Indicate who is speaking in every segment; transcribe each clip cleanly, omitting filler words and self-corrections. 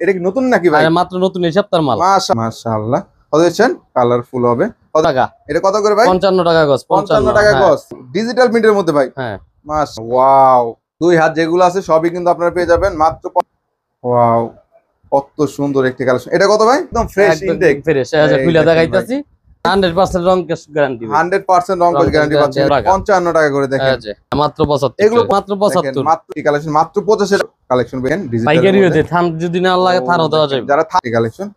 Speaker 1: এটা কি নতুন নাকি ভাই?
Speaker 2: মাত্র নতুন এই সপ্তাহের মাল।
Speaker 1: মাশাআল্লাহ। কত দিচ্ছেন? কালারফুল হবে। কত
Speaker 2: টাকা?
Speaker 1: এটা কত করে ভাই?
Speaker 2: 55 টাকা গজ।
Speaker 1: 55 টাকা গজ। ডিজিটাল প্রিন্টের মধ্যে ভাই।
Speaker 2: হ্যাঁ।
Speaker 1: ওয়াও। দুই হাত যেগুলো আছে সবই কিন্তু আপনারা পেয়ে যাবেন মাত্র। ওয়াও, কত সুন্দর একটি কালেকশন। এটা কত ভাই? একদম ফ্রেশ ইনটেক।
Speaker 2: ফ্রেশ। খুলে দেখাইতাছি। 100% রং কেশ গ্যারান্টি।
Speaker 1: 100% রং কেশ গ্যারান্টি পাচ্ছেন। 55 টাকা করে দেখেন।
Speaker 2: মাত্র 75।
Speaker 1: এগুলো
Speaker 2: মাত্র 75।
Speaker 1: মাত্র কালেকশন মাত্র 85 কালেকশন দেখেন ডিজিটাল।
Speaker 2: পাইকারি হতে থান যদি না লাগে থানও দেওয়া যাবে।
Speaker 1: যারা থান কালেকশন।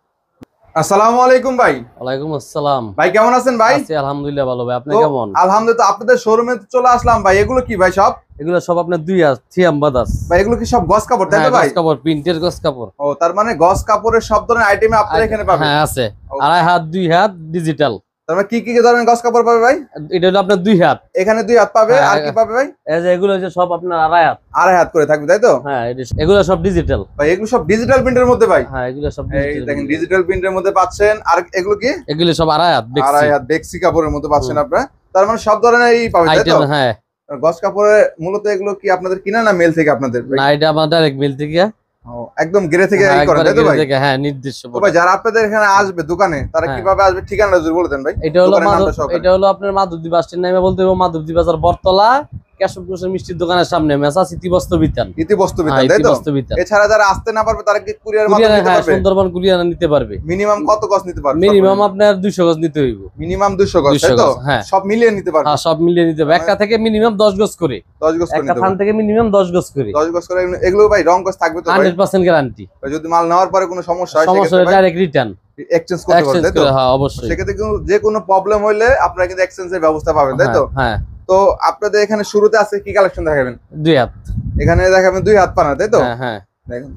Speaker 1: আসসালামু আলাইকুম ভাই।
Speaker 2: ওয়ালাইকুম আসসালাম।
Speaker 1: ভাই কেমন আছেন ভাই?
Speaker 2: আছি আলহামদুলিল্লাহ ভালো ভাই। আপনি কেমন?
Speaker 1: আলহামদুলিল্লাহ। আপনাদের শোরুমে চলে আসলাম ভাই। এগুলো কি ভাই সব?
Speaker 2: এগুলো সব আপনার দুই হাত থিয়ামবাদাস
Speaker 1: ভাই। এগুলো কি সব গস কাপড় তাই তো ভাই?
Speaker 2: গস কাপড়, প্রিন্টের গস কাপড়।
Speaker 1: ও তার মানে গস কাপড়ের সব ধরনের আইটেম আপনারা এখানে পাবেন।
Speaker 2: হ্যাঁ আছে। আড়াই হাত, দুই হাত ডিজিটাল।
Speaker 1: তার মানে কি ধরনের গস কাপড় পাবে ভাই?
Speaker 2: এটা হলো আপনার দুই হাত।
Speaker 1: এখানে দুই হাত পাবে। আর কি পাবে ভাই?
Speaker 2: এই যে এগুলো যে সব আপনার আড়াই হাত।
Speaker 1: আড়াই হাত করে থাকবে তাই তো?
Speaker 2: হ্যাঁ এগুলো সব ডিজিটাল
Speaker 1: ভাই। এগুলো সব ডিজিটাল প্রিন্টের মধ্যে ভাই?
Speaker 2: হ্যাঁ এগুলো সব
Speaker 1: এই দেখেন ডিজিটাল প্রিন্টের মধ্যে পাচ্ছেন। আর এগুলো কি?
Speaker 2: এগুলো সব আড়াই হাত
Speaker 1: আড়াই হাত বেক্সি কাপড়ের মধ্যে পাচ্ছেন আপনারা। তার মানে সব ধরনেরই পাবেন তাই তো?
Speaker 2: হ্যাঁ।
Speaker 1: গস কাপড়ে মূলত এগুলো কি আপনাদের কিনা না মেল থেকে আপনাদের?
Speaker 2: না এটা আমাদের ডাইরেক্ট মিল থেকে।
Speaker 1: একদম গেরে থেকে এই করেন তাই তো ভাই?
Speaker 2: হ্যাঁ নির্দিষ্ট।
Speaker 1: তো ভাই যারা আপনাদের এখানে আসবে দোকানে তারা কিভাবে আসবে ঠিকানাটা যদি বলে দেন ভাই?
Speaker 2: এটা হলো আপনার মাধবদী বাস স্ট্যান্ড নামে বলতে হবে মাধবদী বাজার বটতলা কেশবপুর মিষ্টির দোকানের সামনে মেসা ইতিবস্ত্র বিতান।
Speaker 1: ইতিবস্ত্র বিতান তাই তো? এছাড়া যারা আসতে না পারবে তারা কি কুরিয়ার মাধ্যমে নিতে পারবে?
Speaker 2: সুন্দরবন কুরিয়ার নিতে পারবে।
Speaker 1: মিনিমাম কত গজ নিতে পারবে?
Speaker 2: মিনিমাম আপনার 200 গজ নিতে হইব।
Speaker 1: মিনিমাম 200 গজ তাই তো?
Speaker 2: হ্যাঁ
Speaker 1: সব মিলিয়ে নিতে পারবে।
Speaker 2: হ্যাঁ সব মিলিয়ে নিতে হবে। একটা থেকে মিনিমাম 10 গজ করে।
Speaker 1: 10 গজ করে
Speaker 2: একটা থান থেকে মিনিমাম 10 গজ করে।
Speaker 1: 10 গজ করে। এগুলো ভাই রং গজ থাকবে তো ভাই?
Speaker 2: 100% গ্যারান্টি।
Speaker 1: যদি মাল নেওয়ার পরে কোনো সমস্যা হয়
Speaker 2: সমস্যা হলে ডাইরেক্ট রিটার্ন
Speaker 1: এক্সচেঞ্জ করতে পারবে তাই তো?
Speaker 2: হ্যাঁ অবশ্যই।
Speaker 1: সেক্ষেত্রে যে কোনো প্রবলেম হইলে আপনারা কিন্তু এক্সচেঞ্জের ব্যবস্থা পাবেন তাই তো?
Speaker 2: হ্যাঁ।
Speaker 1: তো আপনাদের এখানে শুরুতে আছে কি কালেকশন দেখাবেন?
Speaker 2: দুই হাত।
Speaker 1: এখানে দেখাবেন দুই হাত পানা তাই তো?
Speaker 2: হ্যাঁ হ্যাঁ।
Speaker 1: দেখুন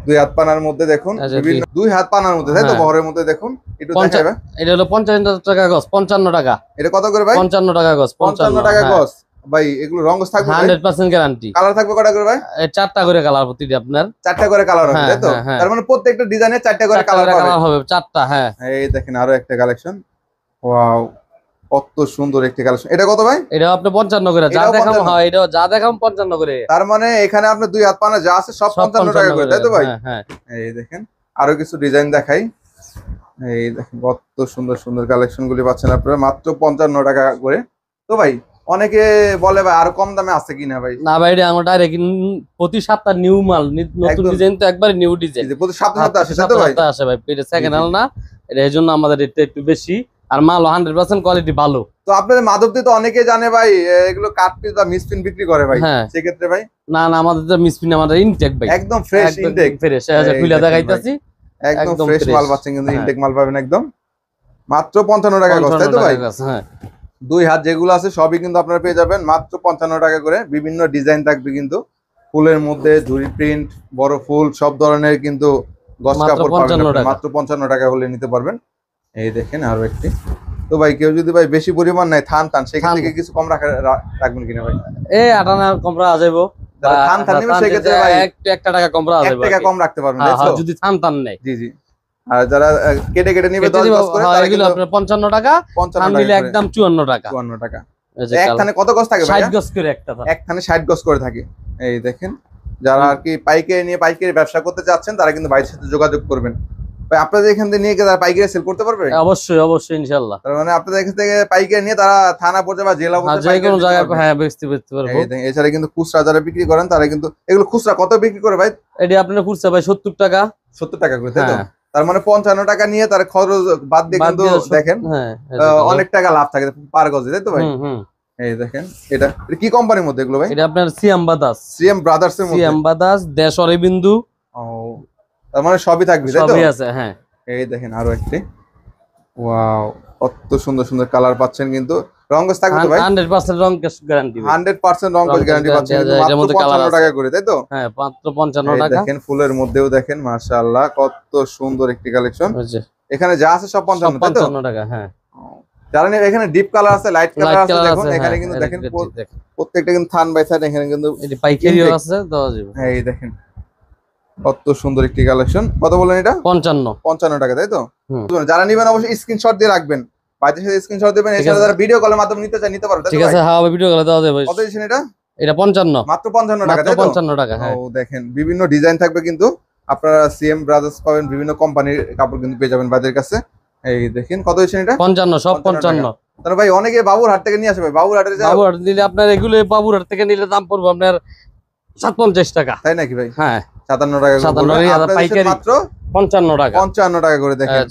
Speaker 1: দুই হাত পানার মধ্যে দেখুন বিভিন্ন দুই হাত পানার মধ্যে তাই তো? বহরের মধ্যে দেখুন একটু দেখাবেন।
Speaker 2: এটা হলো 55 টাকা গজ। 55 টাকা।
Speaker 1: এটা কত করে ভাই?
Speaker 2: 55 টাকা গজ।
Speaker 1: 55 টাকা গজ। ভাই এগুলো রং গজ থাকবে
Speaker 2: 100% গ্যারান্টি।
Speaker 1: কালার থাকবে কয়টা করে ভাই?
Speaker 2: চারটা করে কালার প্রতিটি আপনার।
Speaker 1: চারটা করে কালার হবে তাই তো? তার মানে প্রত্যেকটা ডিজাইনে চারটা করে কালার
Speaker 2: হবে। চারটা। হ্যাঁ
Speaker 1: এই দেখেন আরো একটা কালেকশন। ওয়াও, কত সুন্দর একটি কালেকশন। এটা কত ভাই?
Speaker 2: এটা আপনি 55 করে যা দেখাম। হ্যাঁ এটা যা দেখাম 55 করে।
Speaker 1: তার মানে এখানে আপনার দুই হাত পানা যা আছে সব 55 টাকা করে তাই তো ভাই?
Speaker 2: হ্যাঁ।
Speaker 1: এই দেখেন আরো কিছু ডিজাইন দেখাই। এই দেখেন কত সুন্দর সুন্দর কালেকশন গুলি পাচ্ছেন আপনারা মাত্র 55 টাকা করে। তো ভাই অনেকে বলে ভাই আরো কম দামে আছে কিনা ভাই?
Speaker 2: না ভাই এটা আমরা ডাইরেক্ট প্রতি সপ্তাহ নিউ মাল, নতুন ডিজাইন তো একবারে নিউ ডিজাইন।
Speaker 1: প্রতি সপ্তাহে আসে তাই তো ভাই?
Speaker 2: আসে ভাই। এটা সেকেন্ড হ্যান্ড না, এটা এজন্য আমাদের এটা একটু বেশি। আর মাল 100% কোয়ালিটি ভালো।
Speaker 1: তো আপনাদের মাধবদী তো অনেকে জানে ভাই এগুলো কাট পিস বা মিসপিন বিক্রি করে ভাই। সেক্ষেত্রে ভাই
Speaker 2: না আমাদের তো মিসপিন, আমাদের ইনটেক ভাই
Speaker 1: একদম ফ্রেশ ইনটেক।
Speaker 2: ফ্রেশ খুলে দেখাইতাছি।
Speaker 1: একদম ফ্রেশ মাল পাচ্ছেন কিন্তু ইনটেক মাল পাবেন একদম মাত্র 55 টাকা গজ তাই তো ভাই?
Speaker 2: হ্যাঁ
Speaker 1: দুই হাত যেগুলো আছে সবই কিন্তু আপনারা পেয়ে যাবেন মাত্র 55 টাকা করে। বিভিন্ন ডিজাইন থাকবে কিন্তু ফুলের মধ্যে ঝুরি প্রিন্ট, বড় ফুল সব ধরনের কিন্তু গজ কাপড় পাবেন মাত্র 55 টাকা হলে নিতে পারবেন। এই দেখেন আরো একটি। তো ভাই কেউ যদি ভাই বেশি পরিমাণ নাই থান সেখান থেকে কিছু কম রাখবেন কিনা ভাই?
Speaker 2: এই 58 কম রাখা যাবে।
Speaker 1: থান নেবে সেক্ষেত্রে ভাই
Speaker 2: 1 টাকা কম রাখা যাবে।
Speaker 1: 1 টাকা কম রাখতে পারবেন
Speaker 2: যদি থান নেয়।
Speaker 1: জি জি। আর যারা কেটে নিবে 10 গজ করে তাহলে
Speaker 2: এগুলো আপনার 55 টাকা। থান নিলে একদম 54 টাকা।
Speaker 1: 54 টাকা। এক থানে কত গজ থাকে ভাই?
Speaker 2: 60 গজ করে একটা থান।
Speaker 1: এক থানে 60 গজ করে থাকে। এই দেখেন যারা আর কি পাইকারি ব্যবসা করতে চাচ্ছেন তারা কিন্তু ভাইয়ের সাথে যোগাযোগ করবেন। ভাই আপনাদের এখান থেকে নিয়ে তারা পাইকারি সেল করতে পারবে?
Speaker 2: অবশ্যই অবশ্যই ইনশাআল্লাহ।
Speaker 1: তার মানে আপনাদের এখান থেকে পাইকারি নিয়ে তারা থানা পর্যায়ে বা জেলা পর্যায়ে
Speaker 2: যে কোনো জায়গায় বেচতে পারবো।
Speaker 1: এছাড়া কিন্তু খুচরা যারা বিক্রি করেন তারা কিন্তু এগুলো খুচরা কত বিক্রি করে ভাই?
Speaker 2: এটা আপনার খুচরা ভাই 70 টাকা।
Speaker 1: 70 টাকা করে তাই তো? তার মানে 55 টাকা নিয়ে তার খরচ বাদ দিয়ে কিন্তু দেখেন অনেক টাকা লাভ থাকে পার গজে তাই তো ভাই? এই দেখেন এটা কি কোম্পানির মধ্যে এগুলো ভাই?
Speaker 2: এটা আপনার সিএম ব্রাদার্স এর মধ্যে। সিএম ব্রাদার্স দেশ অরবিন্দু।
Speaker 1: ও তার মানে সবই থাকবে তাই তো?
Speaker 2: সবই আছে। হ্যাঁ
Speaker 1: এই দেখেন আরো একটি। ওয়াও, কত সুন্দর সুন্দর কালার পাচ্ছেন কিন্তু রং গজ থাকবে তো ভাই?
Speaker 2: 100% রং কেশ গ্যারান্টি।
Speaker 1: 100% রং গজ গ্যারান্টি পাচ্ছেন মাত্র 55 টাকা করে তাই তো?
Speaker 2: হ্যাঁ মাত্র 55 টাকা।
Speaker 1: দেখেন ফুলের মধ্যেও দেখেন মাশাআল্লাহ কত সুন্দর একটি কালেকশন। এখানে যা আছে সব 55
Speaker 2: টাকা। হ্যাঁ
Speaker 1: যারা এখানে ডিপ কালার আছে, লাইট কালার আছে দেখুন এখানে কিন্তু দেখেন প্রত্যেকটা কিন্তু থান বাই থান এখানে কিন্তু
Speaker 2: এই পাইকারিও আছে দেওয়া যাবে।
Speaker 1: এই দেখেন কত সুন্দর একটি কালেকশন। কত বলেন এটা? 55 টাকা তাই তো? যারা নেবেন অবশ্যই স্ক্রিনশট দিয়ে রাখবেন। বাইরের সাথে স্ক্রিনশট দিবেন। এছাড়া যারা ভিডিও কলের মাধ্যমে নিতে পারবে
Speaker 2: ঠিক আছে। হ্যাঁ ভিডিও কলে দেওয়া যাবে।
Speaker 1: কত দিছেন এটা?
Speaker 2: এটা 55
Speaker 1: মাত্র 55 টাকা তাই তো?
Speaker 2: 55 টাকা। হ্যাঁ
Speaker 1: ও দেখেন বিভিন্ন ডিজাইন থাকবে কিন্তু আপনারা সিএম ব্রাদার্স পাবেন, বিভিন্ন কোম্পানির কাপড় কিন্তু পেয়ে যাবেন ভাইদের কাছে। এই দেখেন কত হয়েছে এটা?
Speaker 2: 55, সব 55।
Speaker 1: তাহলে ভাই অনেকে বাবুরহাট থেকে নিয়ে আসে ভাই,
Speaker 2: বাবুরহাট নিলে আপনার এগুলো বাবুরহাট থেকে নিলে দাম পড়বে আপনার 57 টাকা।
Speaker 1: তাই নাকি ভাই?
Speaker 2: হ্যাঁ
Speaker 1: 57 টাকা করে,
Speaker 2: পাইকারি
Speaker 1: মাত্র
Speaker 2: 55 টাকা।
Speaker 1: 55 টাকা করে। দেখেন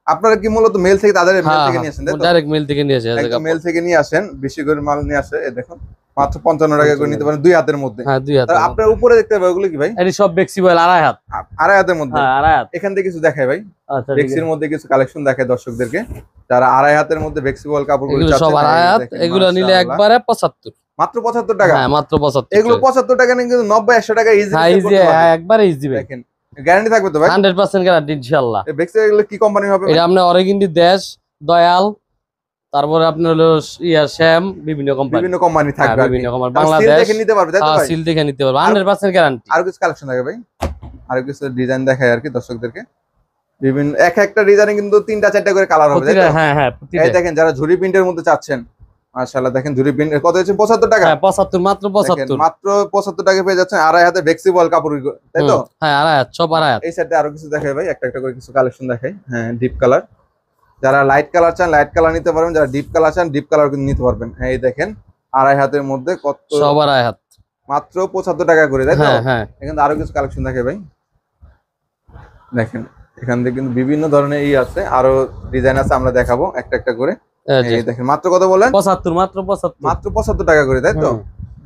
Speaker 1: আপনারা কি মূলত মেল থেকে, তাদের মেল থেকে নিয়ে আসেন?
Speaker 2: ডাইরেক্ট মেল থেকে নিয়ে আসেন,
Speaker 1: একদম মেল থেকে নিয়ে আসেন, বেশি করে মাল নিয়ে আসে। এই দেখুন মাত্র 55 টাকা করে নিতে পারেন, 2 হাতের মধ্যে।
Speaker 2: হ্যাঁ 2 হাত।
Speaker 1: আপনার উপরে দেখতে পাবেন ওগুলো কি ভাই?
Speaker 2: এটি সব ফ্লেক্সিবল, 2.5 হাত।
Speaker 1: 2.5 হাতের মধ্যে?
Speaker 2: হ্যাঁ 2.5 হাত।
Speaker 1: এখান থেকে কিছু দেখায় ভাই,
Speaker 2: আচ্ছা
Speaker 1: বেক্সির মধ্যে কিছু কালেকশন দেখায় দর্শকদেরকে, যারা 2.5 হাতের মধ্যে ফ্লেক্সিবল কাপড়গুলো
Speaker 2: এগুলো সব 2.5 হাত। এগুলো নিলে একবারে 75,
Speaker 1: মাত্র 75 টাকা।
Speaker 2: হ্যাঁ মাত্র 75।
Speaker 1: এগুলো 75 টাকা নিয়ে কিন্তু 90-100 টাকা ইজি।
Speaker 2: হ্যাঁ ইজি, একবারে ইজি ভাই।
Speaker 1: দেখেন গ্যারান্টি থাকবে তো ভাই?
Speaker 2: 100% গ্যারান্টি ইনশাআল্লাহ।
Speaker 1: এই বেক্সির এগুলো কি কোম্পানি হবে?
Speaker 2: এটা আপনার অরিগিন্ডি, দেশ, দয়াল, তারপরে আপনার হলো শ্যাম, বিভিন্ন কোম্পানি
Speaker 1: থাকবে,
Speaker 2: বিভিন্ন কোম্পানি। বাংলাদেশ
Speaker 1: দেখে নিতে পারবে তাই তো ভাই?
Speaker 2: সিল দেখে নিতে পারবে, 100% গ্যারান্টি।
Speaker 1: আর কিছু কালেকশন থাকে ভাই, আর কিছু ডিজাইন দেখায় আর কি দর্শকদেরকে। বিভিন্ন একটা ডিজাইনে কিন্তু 3-4টা করে কালার হবে তাই তো?
Speaker 2: হ্যাঁ হ্যাঁ।
Speaker 1: এই দেখেন যারা ঝুরি প্রিন্টের মধ্যে চাচ্ছেন, মাশাআল্লাহ দেখেন ঝুরি প্রিন্ট কত হচ্ছে? 75 টাকা।
Speaker 2: হ্যাঁ 75, মাত্র 75।
Speaker 1: মাত্র 75 টাকা পেয়ে যাচ্ছেন 2.5 হাতে ফ্লেক্সিবল কাপড়, তাই তো?
Speaker 2: হ্যাঁ 2.5 হাত, সব 2.5 হাত।
Speaker 1: এই সাইডে আরো কিছু দেখাই ভাই, একটা করে কিছু কালেকশন দেখাই। হ্যাঁ ডিপ কালার, যারা লাইট কালার চান লাইট কালার নিতে পারবেন, যারা ডিপ কালার চান ডিপ কালার কিন্তু নিতে পারবেন। হ্যাঁ এই দেখেন 2.5 হাতের মধ্যে কত,
Speaker 2: সব 2.5 হাত,
Speaker 1: মাত্র 75 টাকা করে, তাই তো?
Speaker 2: হ্যাঁ হ্যাঁ।
Speaker 1: এখানে আরো কিছু কালেকশন দেখাই ভাই, দেখেন এখান থেকে কিন্তু বিভিন্ন ধরনের আছে, আরো ডিজাইন আছে, আমরা দেখাবো একটা করে। এই দেখেন মাত্র কত বলেন?
Speaker 2: 75, মাত্র 75,
Speaker 1: মাত্র 75 টাকা করে, তাই তো?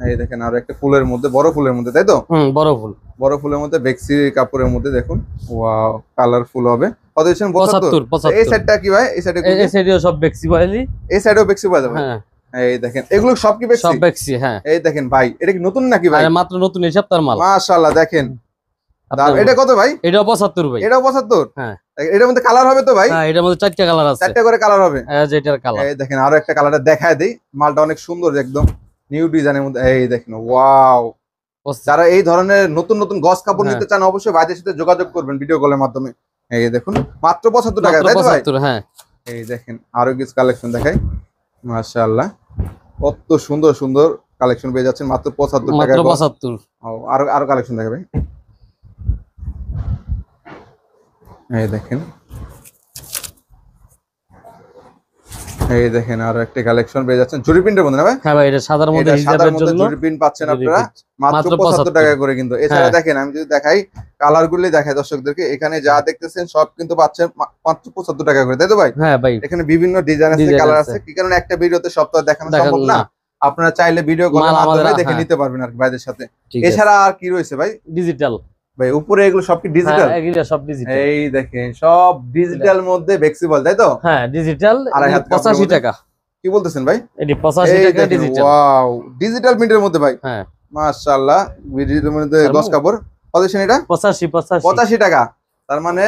Speaker 1: এই দেখেন আরো একটা ফুলের মধ্যে, বড় ফুলের মধ্যে, তাই তো? বড় ফুলের মধ্যে বেক্সি কাপড়ের মধ্যে দেখুন, ওয়াও কালারফুল হবে। কত দিচ্ছেন? 75। এই সাইডটা কি ভাই? এই
Speaker 2: সাইডেও সব বেক্সি পাইলি,
Speaker 1: এই সাইডেও বেক্সি পাওয়া যাবে। হ্যাঁ এই দেখেন এগুলো সব কি বেক্সি?
Speaker 2: সব বেক্সি। হ্যাঁ
Speaker 1: এই দেখেন ভাই, এটা কি নতুন নাকি ভাই?
Speaker 2: আরে মাত্র নতুন, এই সপ্তাহের মাল।
Speaker 1: মাশাআল্লাহ দেখেন এটা কত ভাই?
Speaker 2: এটাও 75 ভাই।
Speaker 1: এটাও 75?
Speaker 2: হ্যাঁ।
Speaker 1: এটার মধ্যে কালার হবে তো ভাই?
Speaker 2: হ্যাঁ এটার মধ্যে 4টা কালার আছে,
Speaker 1: 4টা করে কালার হবে।
Speaker 2: এই যে এটার কালার।
Speaker 1: এই দেখেন আরো একটা কালারটা দেখায় দেই, মালটা অনেক সুন্দর একদম নিউ ডিজাইনের মধ্যে। এই দেখেন ওয়াও, যারা এই ধরনের নতুন নতুন গস কাপড় নিতে চান অবশ্যই ভাইদের সাথে যোগাযোগ করবেন ভিডিও কলের মাধ্যমে। এই দেখুন মাত্র 75 টাকা, তাই তো ভাই?
Speaker 2: 75। হ্যাঁ
Speaker 1: এই দেখেন আরো কিছু কালেকশন দেখাই, মাশাআল্লাহ কত সুন্দর সুন্দর কালেকশন পেয়ে যাচ্ছেন মাত্র 75 টাকা।
Speaker 2: মাত্র 75।
Speaker 1: আরো কালেকশন দেখাবে। এই দেখেন, এই দেখেন আরো একটা কালেকশন পেয়ে যাচ্ছেন ঝুরি প্রিন্টের মধ্যে না ভাই?
Speaker 2: হ্যাঁ ভাই এটা সাদার মধ্যে হিজাবের জন্য
Speaker 1: ঝুরি প্রিন্ট পাচ্ছেন আপনারা মাত্র 75 টাকা করে কিন্তু। এছাড়া দেখেন আমি যদি দেখাই কালার গুলি দেখাই দর্শকদেরকে, এখানে যা দেখতেছেন সব কিন্তু পাচ্ছেন মাত্র 75 টাকা করে, তাই তো ভাই?
Speaker 2: হ্যাঁ ভাই
Speaker 1: এখানে বিভিন্ন ডিজাইন আছে, কালার আছে, কি কারণে একটা ভিডিওতে সব তো দেখানো সম্ভব না, আপনারা চাইলে ভিডিও কলের মাধ্যমে দেখে নিতে পারবেন আর ভাইদের সাথে। এছাড়া আর কি রয়েছে ভাই?
Speaker 2: ডিজিটাল
Speaker 1: ভাই উপরে এগুলো সব কি ডিজিটাল?
Speaker 2: হ্যাঁ এগুলো সব ডিজিটাল।
Speaker 1: এই দেখেন সব ডিজিটাল মধ্যে ফ্লেক্সিবল, তাই তো?
Speaker 2: হ্যাঁ ডিজিটাল 85 টাকা।
Speaker 1: কি বলতেছেন ভাই?
Speaker 2: এটি 85 টাকা ডিজিটাল।
Speaker 1: ওয়াও ডিজিটাল প্রিন্টের মধ্যে ভাই।
Speaker 2: হ্যাঁ
Speaker 1: মাশাআল্লাহ ডিজিটাল মধ্যে গস কাপড়। কত দিছেন এটা? 85 টাকা। তার মানে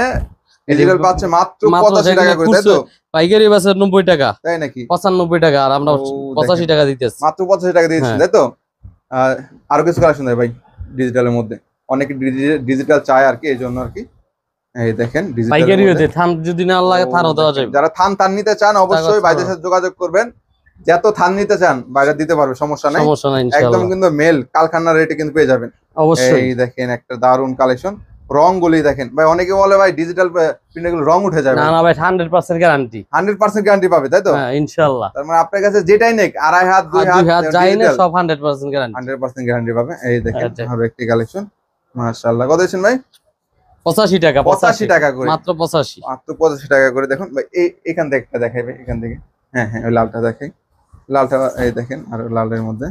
Speaker 1: ডিজিটাল পাচ্ছে মাত্র 85 টাকা করে, তাই তো?
Speaker 2: পাইকারি বাসে 90 টাকা,
Speaker 1: তাই নাকি?
Speaker 2: 95 টাকা, আর আমরা 85 টাকা দিতেছি।
Speaker 1: মাত্র 85 টাকা দিয়েছেন, তাই তো? আরো কিছু কালেকশন দেয় ভাই ডিজিটালের মধ্যে, অনেকে ডিজিটাল চায় আর কি, এই জন্য আর কি। এই দেখেন ডিজিটাল
Speaker 2: পাইকারি হতে থান যদি না লাগে থানও দেওয়া যাবে।
Speaker 1: যারা থান নিতে চান অবশ্যই ভাইদের সাথে যোগাযোগ করবেন, যত থান নিতে চান বাইরে দিতে পারবে, সমস্যা নাই, একদম কিন্তু মেল কারখানার রেটে কিন্তু পেয়ে যাবেন অবশ্যই। এই দেখেন একটা দারুন কালেকশন, রং গুলি দেখেন ভাই, অনেকে বলে ভাই ডিজিটাল প্রিন্ট গুলো রং উঠে যাবে,
Speaker 2: না না ভাই 100% গ্যারান্টি,
Speaker 1: 100% গ্যারান্টি পাবে, তাই তো?
Speaker 2: হ্যাঁ ইনশাআল্লাহ।
Speaker 1: তার মানে আপনার কাছে যেটাই নেক 2.5 হাত 2 হাত
Speaker 2: যাই না সব 100% গ্যারান্টি,
Speaker 1: 100% গ্যারান্টি পাবে। এই দেখেন হবে একটি কালেকশন, মাশাআল্লাহ। কত দিয়েছেন ভাই?
Speaker 2: 85 টাকা।
Speaker 1: 85 টাকা করে,
Speaker 2: মাত্র 85,
Speaker 1: মাত্র 85 টাকা করে। দেখুন ভাই এখান থেকে একটা দেখাই ভাই, এখান থেকে। হ্যাঁ হ্যাঁ ওই লালটা দেখাই, লালটা এই দেখেন, আর লালের মধ্যে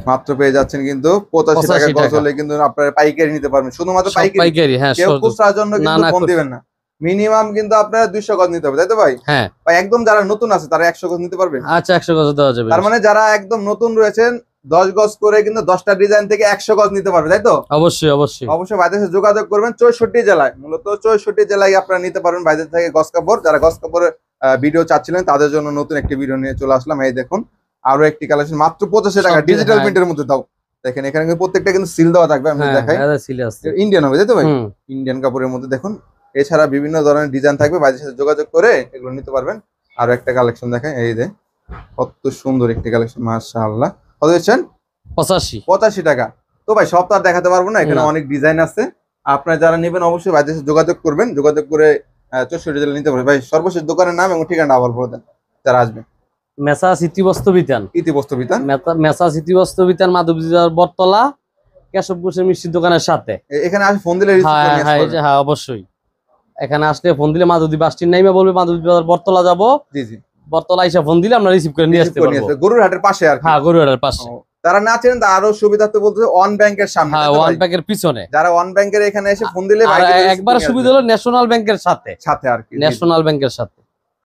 Speaker 1: মাত্র পেয়ে যাচ্ছেন কিন্তু 85 টাকা গজ হলে কিন্তু আপনারা পাইকারি নিতে পারবেন, শুধুমাত্র পাইকারি। হ্যাঁ কেউ খুচরার জন্য কিন্তু ফোন দিবেন না, মিনিমাম কিন্তু আপনারা 200 গজ নিতে হবে, তাই তো ভাই?
Speaker 2: হ্যাঁ
Speaker 1: ভাই একদম যারা নতুন আছে তারা 100 গজ নিতে পারবে।
Speaker 2: আচ্ছা 100 গজ দেওয়া যাবে।
Speaker 1: তার মানে যারা একদম নতুন রয়েছেন 10 গজ করে কিন্তু 10টা ডিজাইন থেকে 100 গজ নিতে পারবে, তাই তো? অবশ্যই অবশ্যই অবশ্যই ভাইদের সাথে যোগাযোগ করবেন। 64 জেলায়, মূলত 64 জেলায় আপনারা নিতে পারবেন ভাইদের থেকে গজ কাপড়। যারা গজ কাপড়ের ভিডিও চাচ্ছিলেন তাদের জন্য নতুন একটি ভিডিও নিয়ে চলে আসলাম। এই দেখুন আরো একটি কালেকশন মাত্র 85 টাকা, ডিজিটাল প্রিন্টের মধ্যে দাও। দেখেন এখানে কিন্তু প্রত্যেকটা কিন্তু সিল দেওয়া থাকবে, আমি দেখাই। ইন্ডিয়ান হবে, তাই তো ভাই? ইন্ডিয়ান কাপড়ের মধ্যে দেখুন, এছাড়া বিভিন্ন ধরনের ডিজাইন থাকবে, ভাইদের সাথে যোগাযোগ করে এগুলো নিতে পারবেন। আরো একটা কালেকশন দেখাই, এই যে কত সুন্দর একটি কালেকশন, মাশাআল্লাহ। কত দিচ্ছেন? 85 টাকা। তো ভাই সব তো আর দেখাতে পারবো না, এখানে অনেক ডিজাইন আছে, আপনার যারা নেবেন অবশ্যই ভাইদের সাথে যোগাযোগ করবেন, যোগাযোগ করে 64 জেলা নিতে পারবেন। ভাই সর্বশেষ দোকানের নাম এবং ঠিকানা আবার বলে দেন যারা আসবে।
Speaker 2: মেসা ইতিবস্ত্র বিতান,
Speaker 1: ইতিবস্ত্র বিতান,
Speaker 2: মেসা ইতিবস্ত্র বিতান, মাধবদী বাজার বটতলা, কেশব ঘোষের মিষ্টির দোকানের সাথে।
Speaker 1: এখানে আসে ফোন দিলে
Speaker 2: হ্যাঁ অবশ্যই, এখানে আসলে ফোন দিলে মাধবদী বাস স্ট্যান্ড নাইমে বলবে মাধবদী বাজার বটতলা যাবো,
Speaker 1: জি জি,
Speaker 2: বটতলা এসে ফোন দিলে আমরা রিসিভ করে নিয়ে আসতে পারবো।
Speaker 1: গরুর হাটের পাশে আর কি।
Speaker 2: হ্যাঁ গরুয়ারের পাশে।
Speaker 1: তারা না চেনেন তা আরো সুবিধার্থে বলতে ওয়ান ব্যাংকের সামনে।
Speaker 2: হ্যাঁ ওয়ান ব্যাংকের পিছনে।
Speaker 1: যারা ওয়ান ব্যাংকের এখানে এসে ফোন দিলে
Speaker 2: একবার সুবিধা হলো ন্যাশনাল ব্যাংকের সাথে,
Speaker 1: সাথে আর কি,
Speaker 2: ন্যাশনাল ব্যাংকের সাথে।